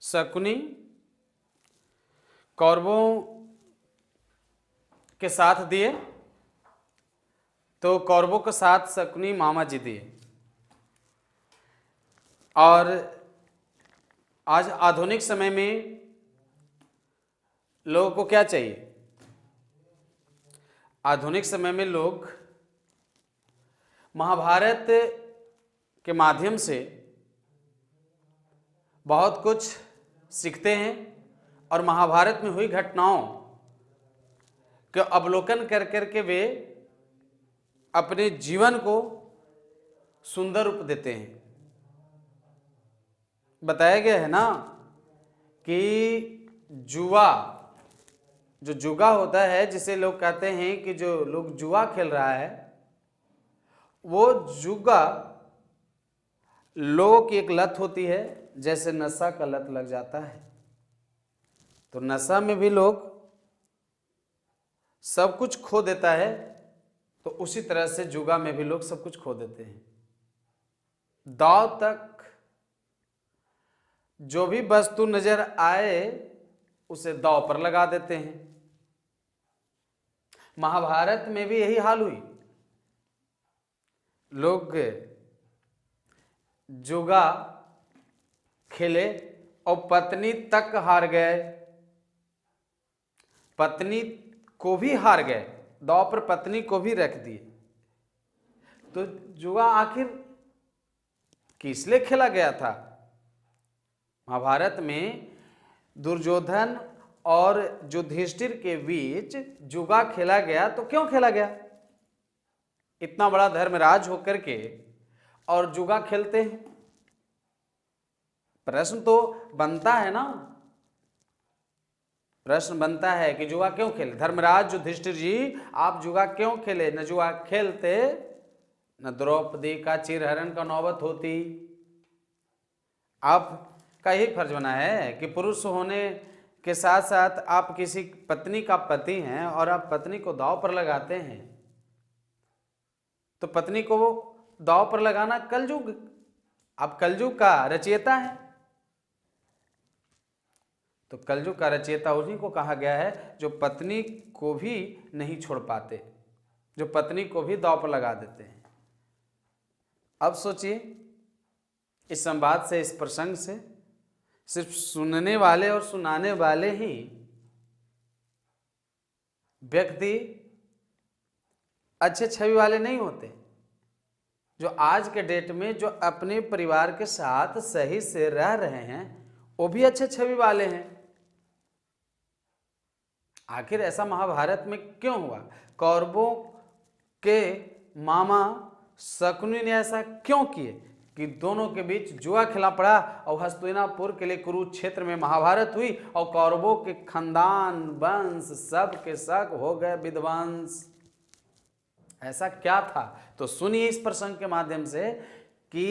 शकुनी कौरवों के साथ दिए, तो कौरवों के साथ शकुनी मामा जी दिए। और आज आधुनिक समय में लोगों को क्या चाहिए? आधुनिक समय में लोग महाभारत के माध्यम से बहुत कुछ सीखते हैं और महाभारत में हुई घटनाओं के अवलोकन कर करके वे अपने जीवन को सुंदर रूप देते हैं। बताया गया है ना कि जुआ होता है, जिसे लोग कहते हैं कि जो लोग जुआ खेल रहा है, वो जुआ लोगों की एक लत होती है, जैसे नशा का लत लग जाता है। तो नशा में भी लोग सब कुछ खो देता है, तो उसी तरह से जुआ में भी लोग सब कुछ खो देते हैं। दांव तक जो भी वस्तु नजर आए उसे दांव पर लगा देते हैं। महाभारत में भी यही हाल हुई। लोग जुआ खेले और पत्नी तक हार गए, पत्नी को भी हार गए, दांव पर पत्नी को भी रख दिए। तो जुआ आखिर किस लिए खेला गया था? महाभारत में दुर्योधन और युधिष्ठिर के बीच जुआ खेला गया, तो क्यों खेला गया? इतना बड़ा धर्मराज होकर के और जुआ खेलते हैं। प्रश्न तो बनता है ना, प्रश्न बनता है कि जुआ क्यों खेले? धर्मराज युधिष्ठिर जी, आप जुआ क्यों खेले? न जुआ खेलते न द्रौपदी का चिरहरण का नौबत होती। आपका ही फर्ज बना है कि पुरुष होने के साथ साथ आप किसी पत्नी का पति हैं और आप पत्नी को दांव पर लगाते हैं, तो पत्नी को दांव पर लगाना कलयुग, आप कलयुग का रचयिता है। तो कलयुग का रचयिता उन्हीं को कहा गया है जो पत्नी को भी नहीं छोड़ पाते, जो पत्नी को भी दांव पर लगा देते हैं। अब सोचिए, इस संवाद से, इस प्रसंग से सिर्फ सुनने वाले और सुनाने वाले ही व्यक्ति अच्छे छवि वाले नहीं होते। जो आज के डेट में जो अपने परिवार के साथ सही से रह रहे हैं, वो भी अच्छे छवि वाले हैं। आखिर ऐसा महाभारत में क्यों हुआ? कौरवों के मामा शकुनी ने ऐसा क्यों किए कि दोनों के बीच जुआ खेला पड़ा और हस्तिनापुर के लिए कुरुक्षेत्र में महाभारत हुई और कौरवों के खानदान वंश सब के सब हो गए विध्वंस। ऐसा क्या था? तो सुनिए इस प्रसंग के माध्यम से कि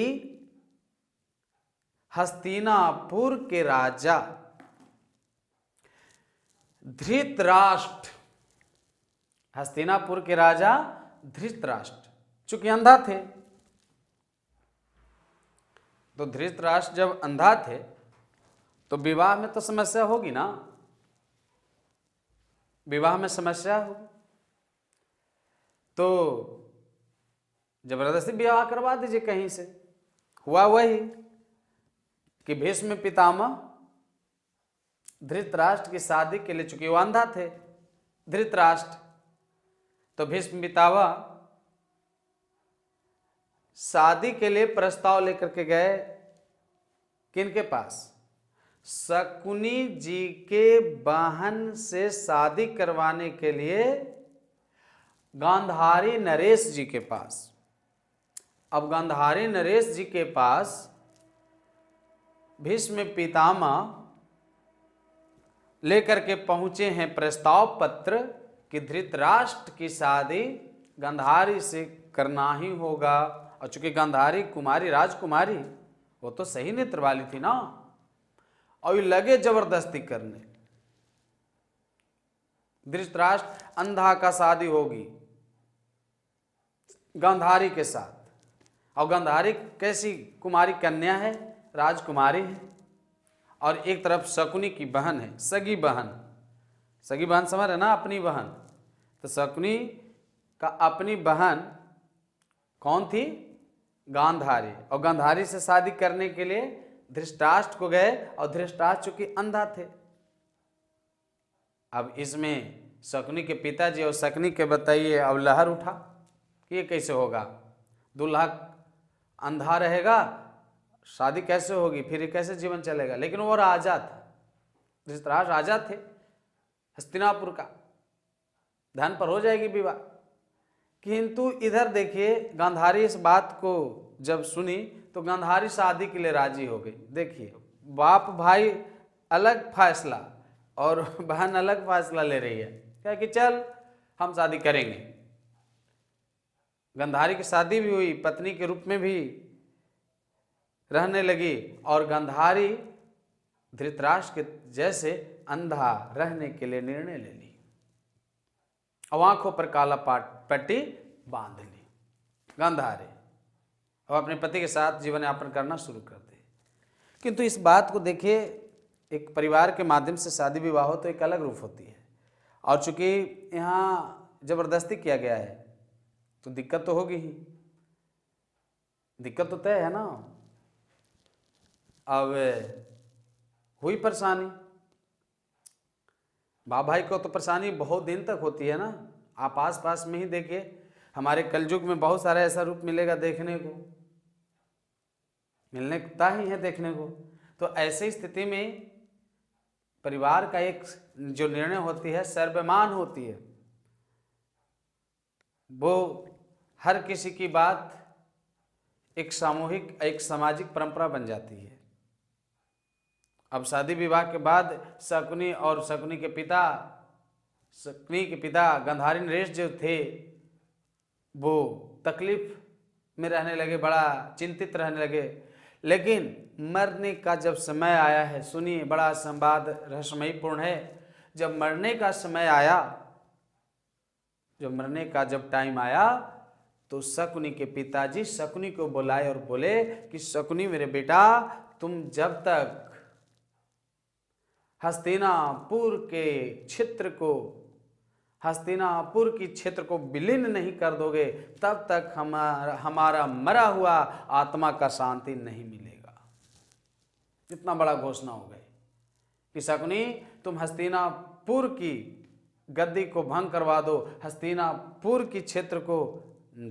हस्तिनापुर के राजा धृतराष्ट्र, हस्तिनापुर के राजा धृतराष्ट्र चूंकि अंधा थे, तो धृतराष्ट्र जब अंधा थे तो विवाह में तो समस्या होगी ना, विवाह में समस्या होगी। तो जबरदस्ती विवाह करवा दीजिए कहीं से। हुआ वही कि भीष्म पितामह धृतराष्ट्र की शादी के लिए, चूंकि वो अंधा थे धृतराष्ट्र, तो भीष्म पितामह शादी के लिए प्रस्ताव लेकर के गए किनके पास? शकुनी जी के बहन से शादी करवाने के लिए गांधारी नरेश जी के पास। अब गांधारी नरेश जी के पास भीष्म पितामह लेकर के पहुंचे हैं प्रस्ताव पत्र कि धृतराष्ट्र की शादी गांधारी से करना ही होगा। और चूंकि गांधारी कुमारी, राजकुमारी, वो तो सही नेत्र वाली थी ना, और लगे जबरदस्ती करने। धृतराष्ट्र अंधा का शादी होगी गांधारी के साथ, और गांधारी कैसी कुमारी कन्या है, राजकुमारी है, और एक तरफ शकुनी की बहन है, सगी बहन। सगी बहन समझ रहे ना, अपनी बहन। तो शकुनी का अपनी बहन कौन थी? गांधारी। और गांधारी से शादी करने के लिए धृतराष्ट्र को गए, और धृतराष्ट्र चूंकि अंधा थे। अब इसमें शकुनी के पिताजी और शकुनी के बताइए अब लहर उठा कि ये कैसे होगा, दूल्हा अंधा रहेगा, शादी कैसे होगी, फिर ये कैसे जीवन चलेगा। लेकिन वो राजा था, धृतराष्ट्र राजा थे हस्तिनापुर का, धन पर हो जाएगी विवाह। किंतु इधर देखिए, गांधारी इस बात को जब सुनी तो गांधारी शादी के लिए राजी हो गई। देखिए, बाप भाई अलग फैसला और बहन अलग फैसला ले रही है, क्या कि चल हम शादी करेंगे। गांधारी की शादी भी हुई, पत्नी के रूप में भी रहने लगी, और गांधारी धृतराष्ट्र के जैसे अंधा रहने के लिए निर्णय ले ली, और आंखों पर काला पट्टी बांध ली गांधारी, और अपने पति के साथ जीवन यापन करना शुरू कर दी। किंतु इस बात को देखिए, एक परिवार के माध्यम से शादी विवाह हो तो एक अलग रूप होती है, और चूंकि यहाँ जबरदस्ती किया गया है तो दिक्कत तो होगी ही, दिक्कत तो तय है ना। अब हुई परेशानी, बाप भाई को तो परेशानी बहुत दिन तक होती है ना। आप आस पास में ही देखिए, हमारे कलयुग में बहुत सारा ऐसा रूप मिलेगा देखने को, मिलने का ही है देखने को। तो ऐसी स्थिति में परिवार का एक जो निर्णय होती है सर्वमान्य होती है, वो हर किसी की बात एक सामूहिक, एक सामाजिक परंपरा बन जाती है। अब शादी विवाह के बाद शकुनी और शकुनी के पिता गांधारी नरेश जो थे वो तकलीफ में रहने लगे, बड़ा चिंतित रहने लगे। लेकिन मरने का जब समय आया है, सुनिए, बड़ा संवाद रहस्यमयपूर्ण है। जब मरने का समय आया, जब टाइम आया, तो शकुनी के पिताजी शकुनी को बुलाए और बोले कि शकुनी मेरे बेटा, तुम जब तक हस्तिनापुर की क्षेत्र को विलीन नहीं कर दोगे, तब तक हमारा मरा हुआ आत्मा का शांति नहीं मिलेगा। इतना बड़ा घोषणा हो गई कि शकुनी, तुम हस्तिनापुर की गद्दी को भंग करवा दो, हस्तिनापुर की क्षेत्र को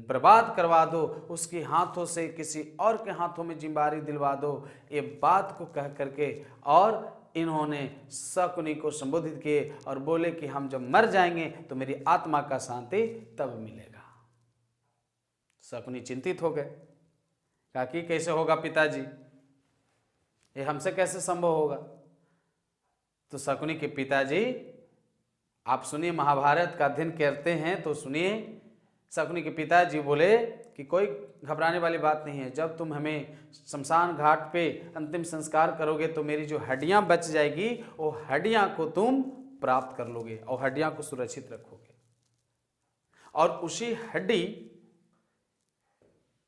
बर्बाद करवा दो, उसके हाथों से किसी और के हाथों में जिम्मेदारी दिलवा दो। ये बात को कह करके और इन्होंने शकुनी को संबोधित किए और बोले कि हम जब मर जाएंगे तो मेरी आत्मा का शांति तब मिलेगा। शकुनी चिंतित हो गए, कहा कि कैसे होगा पिताजी, ये हमसे कैसे संभव होगा। तो शकुनी के पिताजी, आप सुनिए, महाभारत का अध्ययन करते हैं तो सुनिए। शकुनी के पिताजी बोले कि कोई घबराने वाली बात नहीं है, जब तुम हमें शमशान घाट पे अंतिम संस्कार करोगे तो मेरी जो हड्डियां बच जाएगी, वो हड्डियां को तुम प्राप्त कर लोगे और हड्डियां को सुरक्षित रखोगे, और उसी हड्डी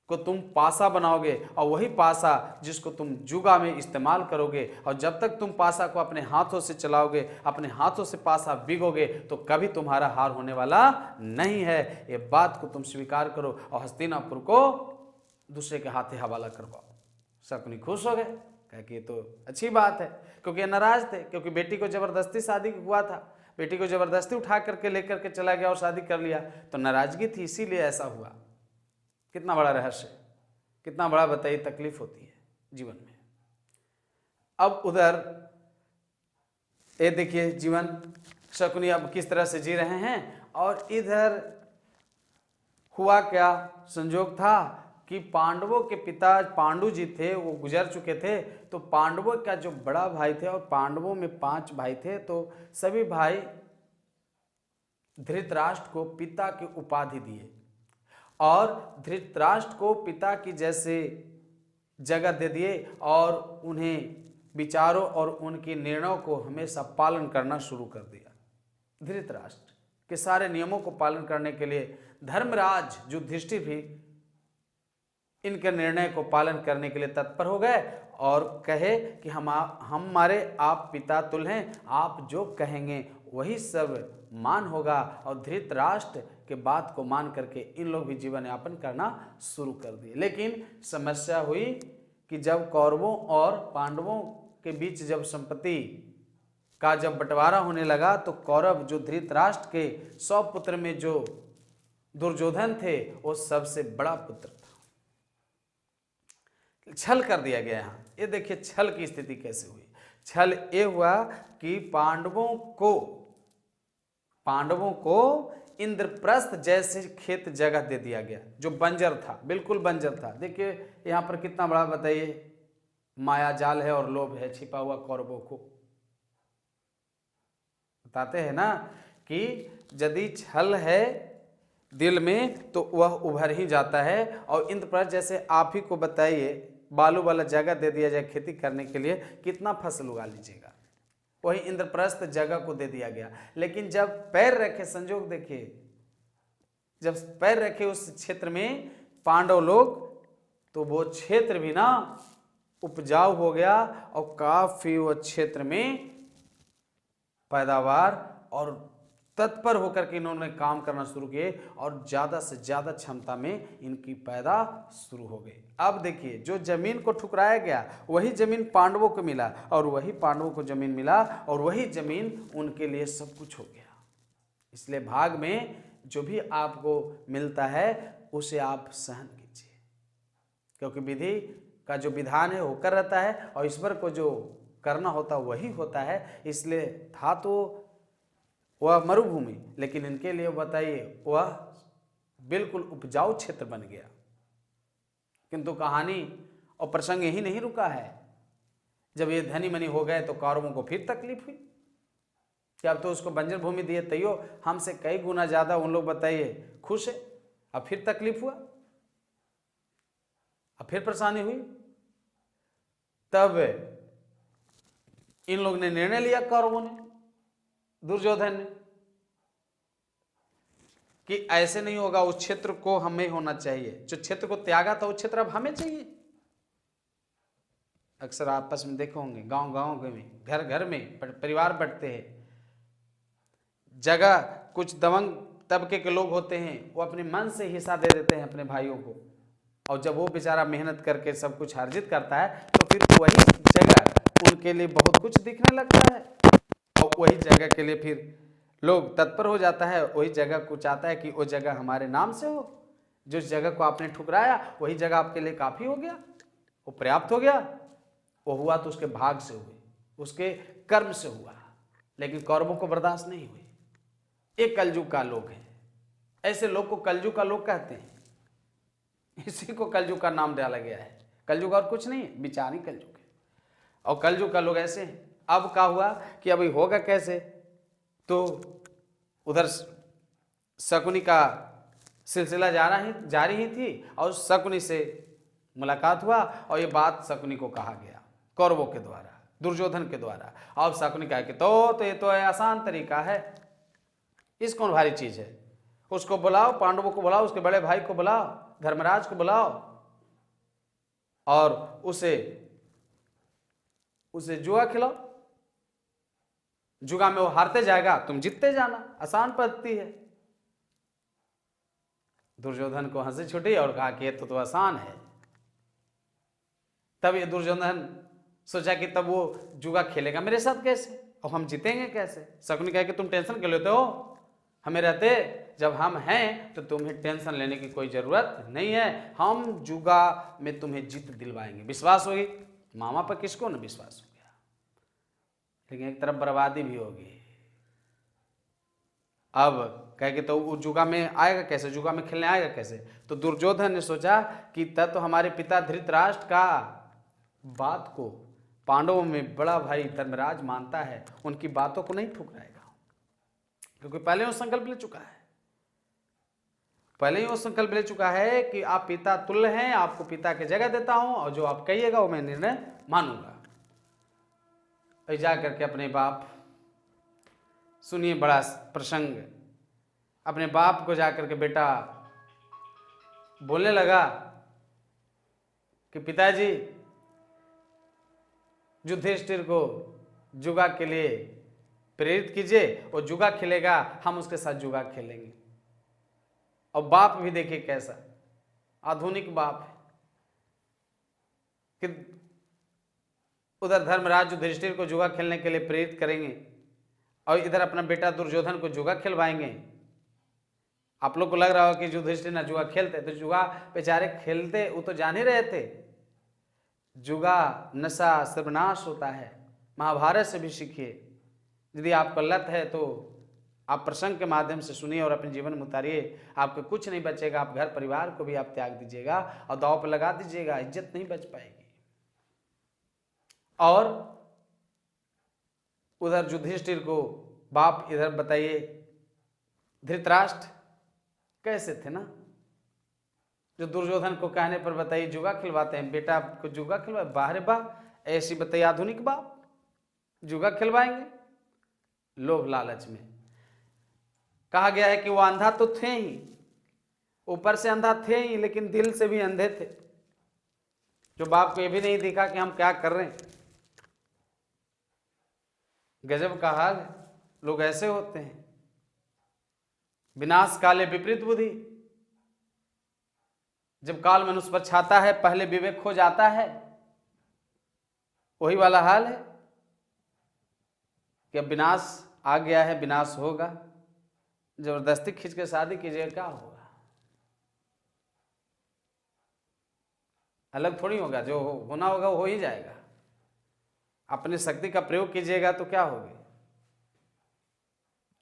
को तुम पासा बनाओगे, और वही पासा जिसको तुम जुगा में इस्तेमाल करोगे। और जब तक तुम पासा को अपने हाथों से चलाओगे, अपने हाथों से पासा भिगोगे, तो कभी तुम्हारा हार होने वाला नहीं है। ये बात को तुम स्वीकार करो और हस्तिनापुर को दूसरे के हाथे हवाला करवाओ। शकुनी खुश हो गए, कह कि ये तो अच्छी बात है, क्योंकि ये नाराज थे, क्योंकि बेटी को जबरदस्ती शादी हुआ था, बेटी को जबरदस्ती उठा करके लेकर के चला गया और शादी कर लिया, तो नाराजगी थी, इसीलिए ऐसा हुआ। कितना बड़ा रहस्य, कितना बड़ा बताइए तकलीफ होती है जीवन में। अब उधर ये देखिए जीवन शकुनी अब किस तरह से जी रहे हैं, और इधर हुआ क्या संजोग था कि पांडवों के पिता पांडु जी थे, वो गुजर चुके थे। तो पांडवों का जो बड़ा भाई थे, और पांडवों में 5 भाई थे, तो सभी भाई धृतराष्ट्र को पिता की उपाधि दिए, और धृतराष्ट्र को पिता की जैसे जगह दे दिए, और उन्हें विचारों और उनके निर्णयों को हमेशा पालन करना शुरू कर दिया। धृतराष्ट्र के सारे नियमों को पालन करने के लिए धर्मराज युधिष्ठिर भी इनके निर्णय को पालन करने के लिए तत्पर हो गए और कहे कि हमारे आप पिता तुल्य हैं, आप जो कहेंगे वही सब मान होगा। और धृतराष्ट्र के बात को मान करके इन लोग भी जीवन यापन करना शुरू कर दिए। लेकिन समस्या हुई कि जब कौरवों और पांडवों के बीच जब संपत्ति का जब बंटवारा होने लगा तो कौरव जो धृतराष्ट्र के 100 पुत्र में जो दुर्योधन थे वो सबसे बड़ा पुत्र था। छल कर दिया गया यहाँ। ये देखिए छल की स्थिति कैसे हुई। छल ये हुआ कि पांडवों को इंद्रप्रस्थ जैसे खेत जगह दे दिया गया जो बंजर था, बिल्कुल बंजर था। देखिए यहाँ पर कितना बड़ा बताइए माया जाल है और लोभ है छिपा हुआ कौरवों को। बताते हैं ना कि यदि छल है दिल में तो वह उभर ही जाता है। और इंद्रप्रस्थ जैसे आप ही को बताइए बालू वाला जगह दे दिया जाए खेती करने के लिए, कितना फसल उगा लीजिएगा। वही इंद्रप्रस्थ जगह को दे दिया गया। लेकिन जब पैर रखे, संजोग देखिए, जब पैर रखे उस क्षेत्र में पांडव लोग तो वो क्षेत्र भी ना उपजाऊ हो गया और काफी वो क्षेत्र में पैदावार और तत्पर होकर के इन्होंने काम करना शुरू किए और ज्यादा से ज्यादा क्षमता में इनकी पैदा शुरू हो गई। अब देखिए जो जमीन को ठुकराया गया वही जमीन पांडवों को मिला और वही पांडवों को जमीन मिला और वही जमीन उनके लिए सब कुछ हो गया। इसलिए भाग में जो भी आपको मिलता है उसे आप सहन कीजिए, क्योंकि विधि का जो विधान है होकर रहता है और ईश्वर को जो करना होता वही होता है। इसलिए था तो वह मरुभूमि, लेकिन इनके लिए बताइए वह बिल्कुल उपजाऊ क्षेत्र बन गया। किंतु कहानी और प्रसंग यही नहीं रुका है। जब ये धनी मनी हो गए तो कौरवों को फिर तकलीफ हुई कि अब तो उसको बंजर भूमि दिए तैयो हमसे कई गुना ज्यादा उन लोग बताइए खुश है। अब फिर तकलीफ हुआ, अब फिर परेशानी हुई। तब इन लोग ने निर्णय लिया, कौरवों ने, दुर्योधन ने, कि ऐसे नहीं होगा, उस क्षेत्र को हमें होना चाहिए। जो क्षेत्र को त्यागा था उस क्षेत्र अब हमें चाहिए। अक्सर आपस में देखे होंगे गांव गांव में, घर घर में परिवार बढ़ते हैं, जगह कुछ दबंग तबके के लोग होते हैं वो अपने मन से हिस्सा दे देते हैं अपने भाइयों को, और जब वो बेचारा मेहनत करके सब कुछ अर्जित करता है तो फिर वही जगह उनके लिए बहुत कुछ दिखने लगता है और वही जगह के लिए फिर लोग तत्पर हो जाता है। वही जगह को चाहता है कि वो जगह हमारे नाम से हो। जिस जगह को आपने ठुकराया वही जगह आपके लिए काफी हो गया, वो पर्याप्त हो गया। वो हुआ तो उसके भाग से हुई, उसके कर्म से हुआ, लेकिन कौरवों को बर्दाश्त नहीं हुई। एक कलयुग का लोग है, ऐसे लोग को कलयुग का लोग कहते हैं। इसी को कलयुग का नाम डाला गया है। कलयुग और कुछ नहीं है, विचारी कलयुग है। और कलयुग का लोग ऐसे हैं। अब क्या हुआ कि अभी होगा कैसे, तो उधर शकुनी का सिलसिला जारी ही थी और शकुनी से मुलाकात हुआ और ये बात शकुनी को कहा गया कौरवों के द्वारा, दुर्योधन के द्वारा। अब शकुनी कहा कि तो ये तो आसान तरीका है, इस कौन भारी चीज है। उसको बुलाओ, पांडवों को बुलाओ, उसके बड़े भाई को बुलाओ, धर्मराज को बुलाओ और उसे जुआ खिलाओ। जुआ में वो हारते जाएगा, तुम जीतते जाना, आसान पद्धति है। दुर्योधन को हंसी छूटी और कहा कि ये तो आसान है। तब ये दुर्योधन सोचा कि तब वो जुआ खेलेगा मेरे साथ कैसे और हम जीतेंगे कैसे। शकुनी कहा कि तुम टेंशन क्यों लेते हो, हमें रहते जब हम हैं तो तुम्हें टेंशन लेने की कोई जरूरत नहीं है। हम जुआ में तुम्हें जीत दिलवाएंगे, विश्वास होगी। मामा पर किसको न विश्वास हो गया, लेकिन एक तरफ बर्बादी भी होगी। अब कह के तो वो जुआ में आएगा कैसे, जुआ में खेलने आएगा कैसे। तो दुर्योधन ने सोचा कि तब तो हमारे पिता धृतराष्ट्र का बात को पांडवों में बड़ा भाई धर्मराज मानता है, उनकी बातों को नहीं ठुकराएगा, क्योंकि पहले वो संकल्प ले चुका है। पहले ही वो संकल्प ले चुका है कि आप पिता तुल्य हैं, आपको पिता की जगह देता हूं और जो आप कहिएगा वो मैं निर्णय मानूंगा। जा करके अपने बाप, सुनिए बड़ा प्रसंग, अपने बाप को जाकर के बेटा बोलने लगा कि पिताजी युधिष्ठिर को जुआ के लिए प्रेरित कीजिए, और जुआ खेलेगा, हम उसके साथ जुआ खेलेंगे। और बाप भी देखिए कैसा आधुनिक बाप है कि उधर धर्मराज युधिष्ठिर को जुआ खेलने के लिए प्रेरित करेंगे और इधर अपना बेटा दुर्योधन को जुआ खिलवाएंगे। आप लोग को लग रहा हो कि युधिष्ठिर ना जुआ खेलते, तो जुआ बेचारे खेलते, वो तो जान ही रहे थे जुआ नशा सर्वनाश होता है। महाभारत से भी सीखिए। यदि आपको लत है तो आप प्रसंग के माध्यम से सुनिए और अपने जीवन में उतारिए। आपको कुछ नहीं बचेगा, आप घर परिवार को भी आप त्याग दीजिएगा और दांव पर लगा दीजिएगा, इज्जत नहीं बच पाएगी। और उधर युधिष्ठिर को बाप, इधर बताइए धृतराष्ट्र कैसे थे ना, जो दुर्योधन को कहने पर बताइए जुआ खिलवाते हैं, बेटा को जुआ खिलवा, बाहर वाह, ऐसी बताइए आधुनिक बाप जुआ खिलवाएंगे लोभ लालच में। कहा गया है कि वो अंधा तो थे ही, ऊपर से अंधा थे ही, लेकिन दिल से भी अंधे थे। जो बाप को ये भी नहीं दिखा कि हम क्या कर रहे हैं। गजब का हाल है, लोग ऐसे होते हैं। विनाश काले विपरीत बुद्धि, जब काल मनुष्य पर छाता है पहले विवेक खो जाता है। वही वाला हाल है कि अब विनाश आ गया है, विनाश होगा। जबरदस्ती खींच के शादी कीजिए, क्या होगा? अलग थोड़ी होगा, जो होना होगा वो हो ही जाएगा। अपनी शक्ति का प्रयोग कीजिएगा तो क्या होगी?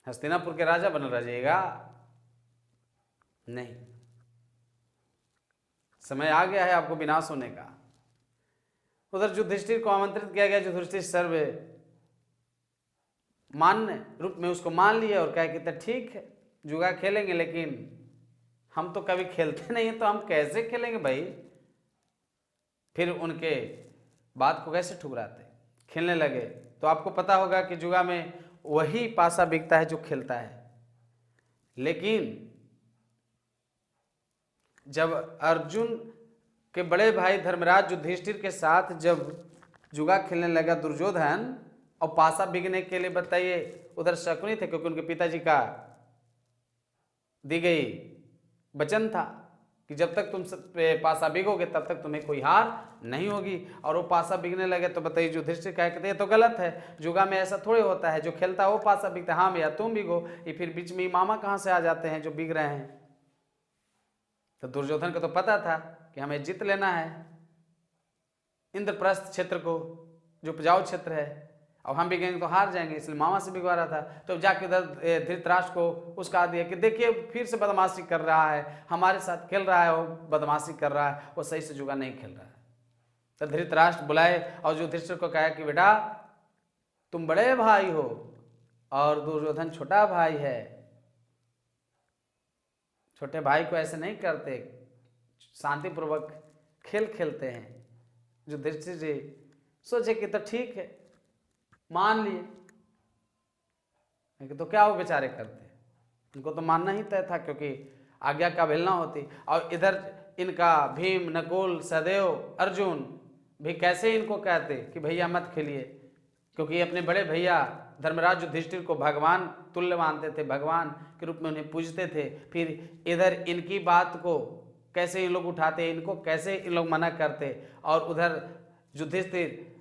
हस्तिनापुर के राजा बन रहिएगा? नहीं, समय आ गया है आपको विनाश होने का। उधर युधिष्ठिर को आमंत्रित किया गया। युधिष्ठिर सर्व मान्य रूप में उसको मान लिया और कहा कि ठीक है जुआ खेलेंगे, लेकिन हम तो कभी खेलते नहीं हैं, तो हम कैसे खेलेंगे भाई? फिर उनके बात को कैसे ठुकराते, खेलने लगे। तो आपको पता होगा कि जुआ में वही पासा बिकता है जो खेलता है। लेकिन जब अर्जुन के बड़े भाई धर्मराज युधिष्ठिर के साथ जब जुआ खेलने लगा दुर्योधन, और पासा बिकने के लिए बताइए उधर शकुनी थे, क्योंकि उनके पिताजी का दी गई वचन था कि जब तक तुम पासा बिगोगे तब तक तुम्हें कोई हार नहीं होगी। और वो पासा बिकने लगे तो बताइए युधिष्ठिर कह कहते ये तो गलत है, जुआ में ऐसा थोड़े होता है, जो खेलता है वो पासा बिकता है। हाँ भैया तुम बिगो, ये फिर बीच में मामा कहाँ से आ जाते हैं जो बिक रहे हैं? तो दुर्योधन को तो पता था कि हमें जीत लेना है इंद्रप्रस्थ क्षेत्र को, जो उपजाऊ क्षेत्र है, और हम बिकेंगे तो हार जाएंगे, इसलिए मामा से बिगवा रहा था। तो जाके उधर धृतराष्ट्र को उसका दिया कि देखिए फिर से बदमाशी कर रहा है, हमारे साथ खेल रहा है, वो बदमाशी कर रहा है, वो सही से जुआ नहीं खेल रहा है। तो धृतराष्ट्र बुलाए और युधिष्ठिर को कहा कि बेटा तुम बड़े भाई हो और दुर्योधन छोटा भाई है, छोटे भाई को ऐसे नहीं करते, शांतिपूर्वक खेल खेलते हैं। युधिष्ठिर जी सोचे कि तो ठीक है, मान लिए। तो क्या वो बेचारे करते, उनको तो मानना ही तय था, क्योंकि आज्ञा का अवहेलना होती। और इधर इनका भीम, नकुल, सहदेव, अर्जुन भी कैसे इनको कहते कि भैया मत खेलिए, क्योंकि अपने बड़े भैया धर्मराज युधिष्ठिर को भगवान तुल्य मानते थे, भगवान के रूप में उन्हें पूजते थे। फिर इधर इनकी बात को कैसे इन लोग उठाते, इनको कैसे इन लोग मना करते, और उधर युधिष्ठिर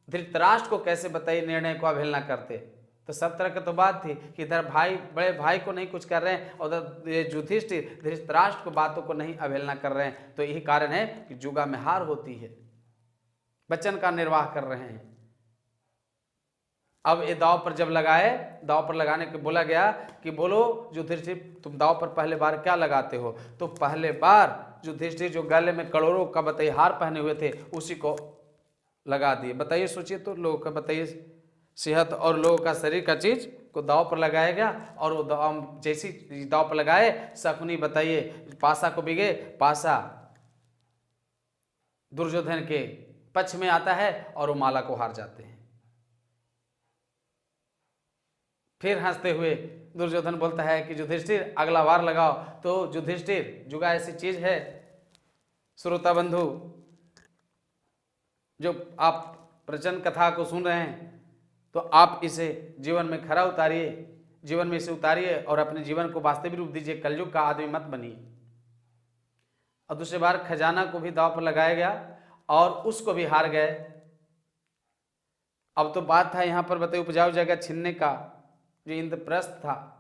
धृतराष्ट्र को कैसे बताइए निर्णय को अवहेलना करते। तो सब तरह की तो बात थी कि इधर भाई बड़े भाई को नहीं कुछ कर रहे हैं, और उधर युधिष्ठिर धृतराष्ट्र को बातों को नहीं अवहेलना कर रहे हैं। तो यही कारण है कि जुआ में हार होती है। वचन का निर्वाह कर रहे हैं। अब ये दाव पर जब लगाए, दाव पर लगाने के बोला गया कि बोलो युधिष्ठिर तुम दाव पर पहले बार क्या लगाते हो? तो पहले बार युधिष्ठिर जो गले में करोड़ों का बताइए हार पहने हुए थे उसी को लगा दिए। बताइए सोचिए तो, लोगों का बताइए सेहत और लोगों का शरीर का चीज को दाव पर लगाया गया, और वो दाव जैसी दाव पर लगाए शकुनी बताइए पासा को बिगे, पासा दुर्योधन के पक्ष में आता है और वो माला को हार जाते हैं। फिर हंसते हुए दुर्योधन बोलता है कि युधिष्ठिर अगला बार लगाओ। तो युधिष्ठिर जुआ ऐसी चीज है श्रोता बंधु जो आप प्रवचन कथा को सुन रहे हैं, तो आप इसे जीवन में खरा उतारिए, जीवन में इसे उतारिए और अपने जीवन को वास्तविक रूप दीजिए। कलयुग का आदमी मत बनिए। और दूसरी बार खजाना को भी दांव पर लगाया गया और उसको भी हार गए। अब तो बात था यहाँ पर बताइए उपजाऊ जगह छीनने का, जो इंद्रप्रस्थ था।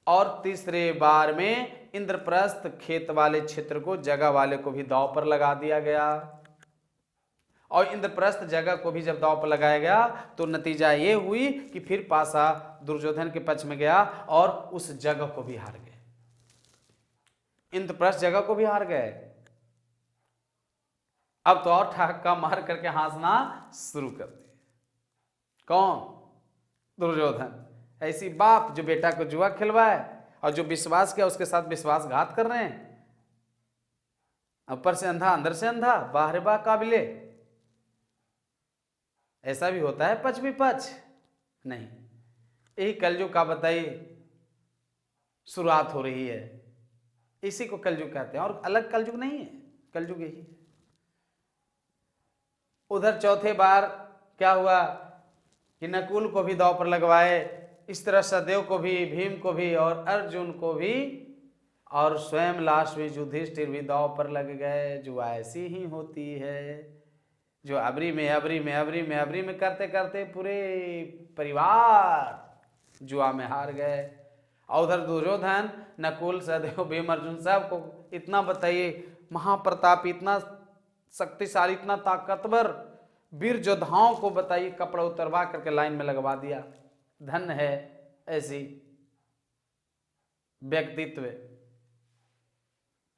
और तीसरे बार में इंद्रप्रस्थ खेत वाले क्षेत्र को, जगह वाले को भी दांव पर लगा दिया गया। और इंद्रप्रस्थ जगह को भी जब दांव पर लगाया गया तो नतीजा ये हुई कि फिर पासा दुर्योधन के पक्ष में गया और उस जगह को भी हार गए। इंद्रप्रस्थ जगह को भी हार गए। अब तो और ठहाका मार करके हंसना शुरू कर दिए। कौन? दुर्योधन। ऐसी बाप जो बेटा को जुआ खिलवाए और जो विश्वास किया उसके साथ विश्वासघात कर रहे हैं। ऊपर से अंधा अंदर से अंधा, बाहर बा काबिले। ऐसा भी होता है पच विपच? नहीं। यही कलयुग का बताइए शुरुआत हो रही है। इसी को कलयुग कहते हैं और अलग कलयुग नहीं है, कलयुग यही है। उधर चौथे बार क्या हुआ कि नकुल को भी दांव पर लगवाए, इस तरह सदैव को भी, भीम को भी और अर्जुन को भी, और स्वयं लास्ट में युधिष्ठिर भी दांव पर लग गए। जो ऐसी ही होती है, जो अबरी में करते करते पूरे परिवार जुआ में हार गए। और उधर दुर्योधन, नकुल, सहदेव, भीम, अर्जुन सब को इतना बताइए महाप्रतापी, इतना शक्तिशाली, इतना ताकतवर वीर योद्धाओं को बताइए कपड़ा उतरवा करके लाइन में लगवा दिया। धन्य है ऐसी व्यक्तित्व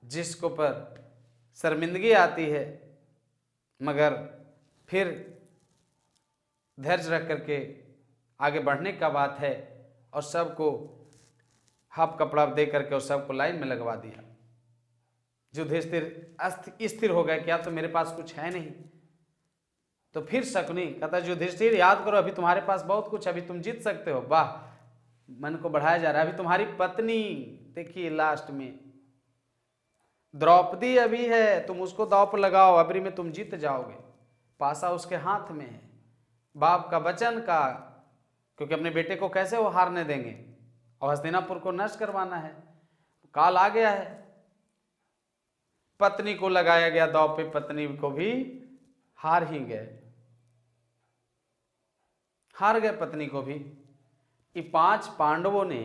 जिसको पर शर्मिंदगी आती है मगर फिर धैर्य रख करके आगे बढ़ने का बात है। और सबको हाफ कपड़ा दे करके और सबको लाइन में लगवा दिया। युधिष्ठिर स्थिर हो गए कि अब तो मेरे पास कुछ है नहीं। तो फिर शकुनी कहता युधिष्ठिर याद करो, अभी तुम्हारे पास बहुत कुछ, अभी तुम जीत सकते हो। वाह, मन को बढ़ाया जा रहा है। अभी तुम्हारी पत्नी देखिए लास्ट में द्रौपदी अभी है, तुम उसको दांव पर लगाओ, अबरी में तुम जीत जाओगे। पासा उसके हाथ में है, बाप का वचन का, क्योंकि अपने बेटे को कैसे वो हारने देंगे और हस्तिनापुर को नष्ट करवाना है। काल आ गया है। पत्नी को लगाया गया दांव पे, पत्नी को भी हार ही गए, हार गए पत्नी को भी। ये 5 पांडवों ने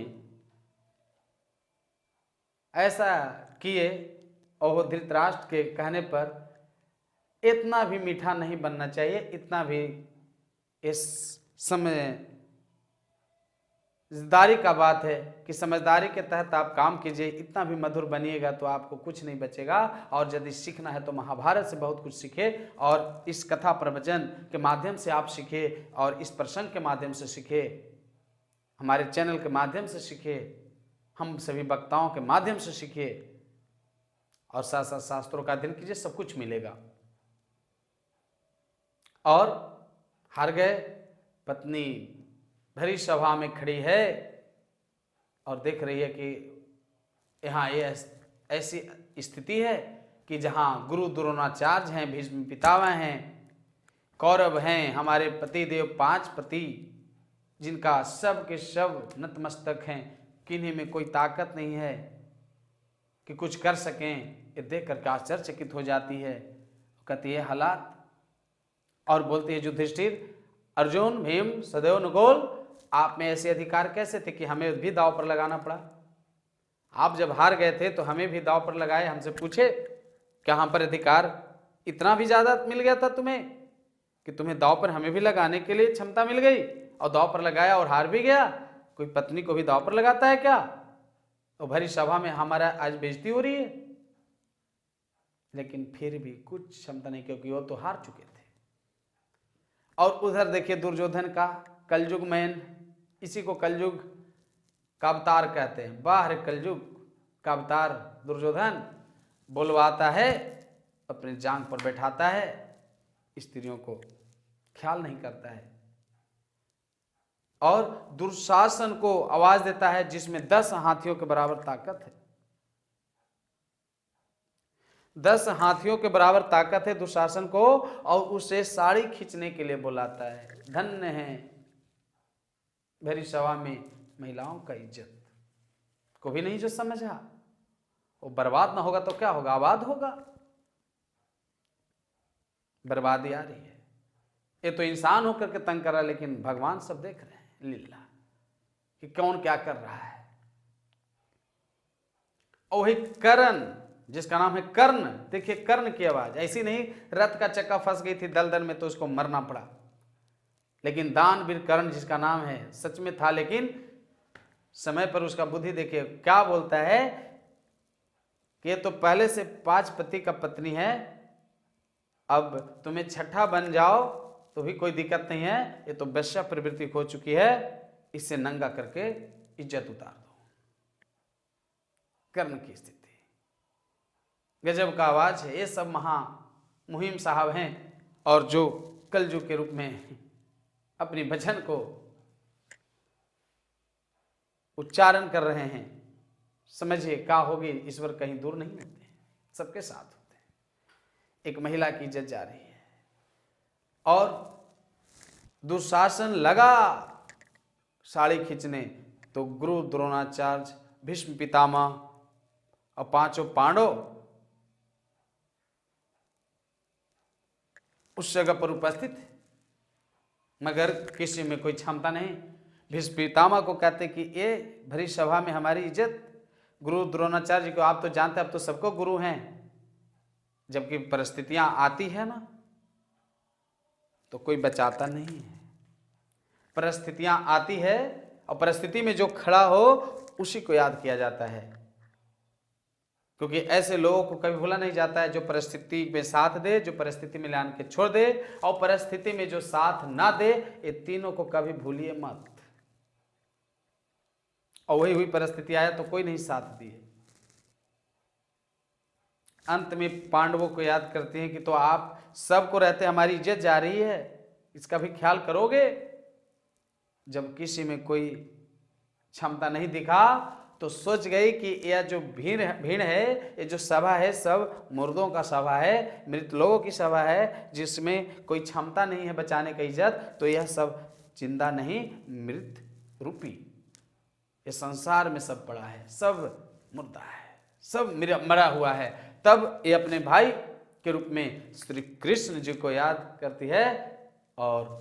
ऐसा किए और धृतराष्ट्र के कहने पर इतना भी मीठा नहीं बनना चाहिए, इतना भी इस समझदारी का बात है कि समझदारी के तहत आप काम कीजिए। इतना भी मधुर बनिएगा तो आपको कुछ नहीं बचेगा। और यदि सीखना है तो महाभारत से बहुत कुछ सीखे और इस कथा प्रवचन के माध्यम से आप सीखे और इस प्रसंग के माध्यम से सीखे, हमारे चैनल के माध्यम से सीखे, हम सभी वक्ताओं के माध्यम से सीखे और साथ साथ शास्त्रों का अध्ययन कीजिए, सब कुछ मिलेगा। और हार गए। पत्नी भरी सभा में खड़ी है और देख रही है कि यहाँ ये ऐसी स्थिति है कि जहाँ गुरु द्रोणाचार्य हैं, भीष्म पितामह हैं, कौरव हैं, हमारे पति देव 5 पति जिनका सब के सब नतमस्तक हैं, किन्हीं में कोई ताकत नहीं है कि कुछ कर सकें। ये देख करके आश्चर्यचकित हो जाती है, कहती है हालात, और बोलती है युधिष्ठिर, अर्जुन, भीम, सदैव, नकुल, आप में ऐसे अधिकार कैसे थे कि हमें भी दांव पर लगाना पड़ा? आप जब हार गए थे तो हमें भी दांव पर लगाए, हमसे पूछे क्या हम पर अधिकार इतना भी ज्यादा मिल गया था तुम्हें कि तुम्हें दांव पर हमें भी लगाने के लिए क्षमता मिल गई और दांव पर लगाया और हार भी गया? कोई पत्नी को भी दांव पर लगाता है क्या? और भरी सभा में हमारा आज बेइज्जती हो रही है। लेकिन फिर भी कुछ क्षमता नहीं, क्योंकि वो तो हार चुके थे। और उधर देखिए दुर्योधन का कलयुग मैन, इसी को कलयुग का अवतार कहते हैं। बाहर कलयुग का अवतार दुर्योधन बुलवाता है, अपने जांग पर बैठाता है, स्त्रियों को ख्याल नहीं करता है और दुशासन को आवाज देता है जिसमें 10 हाथियों के बराबर ताकत है। 10 हाथियों के बराबर ताकत है दुशासन को, और उसे साड़ी खींचने के लिए बुलाता है। धन्य है भरी सभा में महिलाओं का इज्जत। को भी नहीं जो समझा, वो बर्बाद ना होगा तो क्या होगा, आबाद होगा। बर्बादी आ रही है। ये तो इंसान होकर के तंग कर रहा है, लेकिन भगवान सब देख रहे हैं लीला कि कौन क्या कर रहा है। और वही कर्ण जिसका नाम है कर्ण, देखिए कर्ण की आवाज ऐसी नहीं, रथ का चक्का फंस गई थी दलदल में तो उसको मरना पड़ा, लेकिन दानवीर कर्ण जिसका नाम है सच में था, लेकिन समय पर उसका बुद्धि देखिए क्या बोलता है कि ये तो पहले से 5 पति का पत्नी है, अब तुम्हें छठा बन जाओ तो भी कोई दिक्कत नहीं है, ये तो वेश्या प्रवृत्ति हो चुकी है, इससे नंगा करके इज्जत उतार दो। कर्ण की स्थिति गजब का आवाज है। ये सब महा मुहिम साहब हैं, और जो कलयुग के रूप में अपनी भजन को उच्चारण कर रहे हैं। समझिए क्या होगी, ईश्वर कहीं दूर नहीं होते, सबके साथ होते हैं। एक महिला की इज्जत जा रही है और दुशासन लगा साड़ी खींचने, तो गुरु द्रोणाचार्य, भीष्म पितामह और 5 पांडव उस जगह पर उपस्थित, मगर किसी में कोई क्षमता नहीं। भीष्म पितामह को कहते कि ये भरी सभा में हमारी इज्जत, गुरु द्रोणाचार्य जी को आप तो जानते हैं, अब तो सबको गुरु हैं, जबकि परिस्थितियां आती है ना तो कोई बचाता नहीं है। परिस्थितियां आती है और परिस्थिति में जो खड़ा हो उसी को याद किया जाता है, क्योंकि ऐसे लोगों को कभी भूला नहीं जाता है जो परिस्थिति में साथ दे, जो परिस्थिति में लान के छोड़ दे, और परिस्थिति में जो साथ ना दे, ये तीनों को कभी भूलिए मत। और वही हुई परिस्थिति आया तो कोई नहीं साथ दिए। अंत में पांडवों को याद करते हैं कि तो आप सबको रहते हमारी इज्जत जा रही है, इसका भी ख्याल करोगे। जब किसी में कोई क्षमता नहीं दिखा तो सोच गई कि यह जो भीड़ है, ये जो सभा है सब मुर्दों का सभा है, मृत लोगों की सभा है, जिसमें कोई क्षमता नहीं है बचाने का इज्जत, तो यह सब जिंदा नहीं, मृत रूपी, ये संसार में सब पड़ा है, सब मुर्दा है, सब मरा हुआ है। तब ये अपने भाई के रूप में श्री कृष्ण जी को याद करती है, और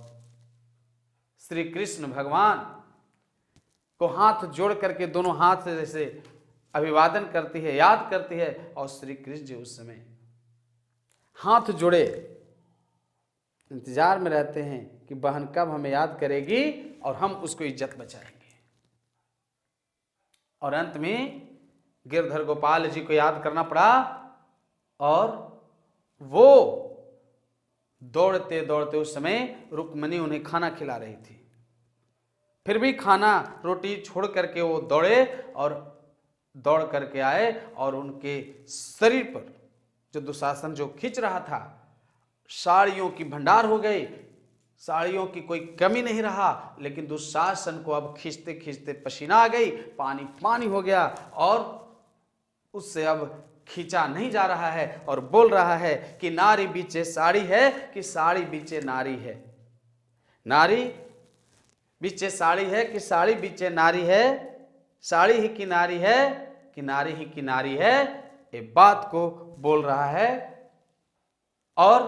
श्री कृष्ण भगवान को हाथ जोड़ करके दोनों हाथ से जैसे अभिवादन करती है, याद करती है, और श्री कृष्ण जी उस समय हाथ जोड़े इंतजार में रहते हैं कि बहन कब हमें याद करेगी और हम उसको इज्जत बचाएंगे। और अंत में गिरधर गोपाल जी को याद करना पड़ा, और वो दौड़ते दौड़ते उस समय रुक्मिणी उन्हें खाना खिला रही थी, फिर भी खाना रोटी छोड़ करके वो दौड़े और दौड़ करके आए, और उनके शरीर पर जो दुशासन जो खींच रहा था, साड़ियों की भंडार हो गई, साड़ियों की कोई कमी नहीं रहा, लेकिन दुशासन को अब खींचते खींचते पसीना आ गई, पानी पानी हो गया, और उससे अब खींचा नहीं जा रहा है, और बोल रहा है कि नारी बीचे साड़ी है कि साड़ी बीचे नारी है, नारी बीचे साड़ी है कि साड़ी बीचे नारी है, साड़ी ही की नारी है कि नारी ही की नारी है, ये बात को बोल रहा है। और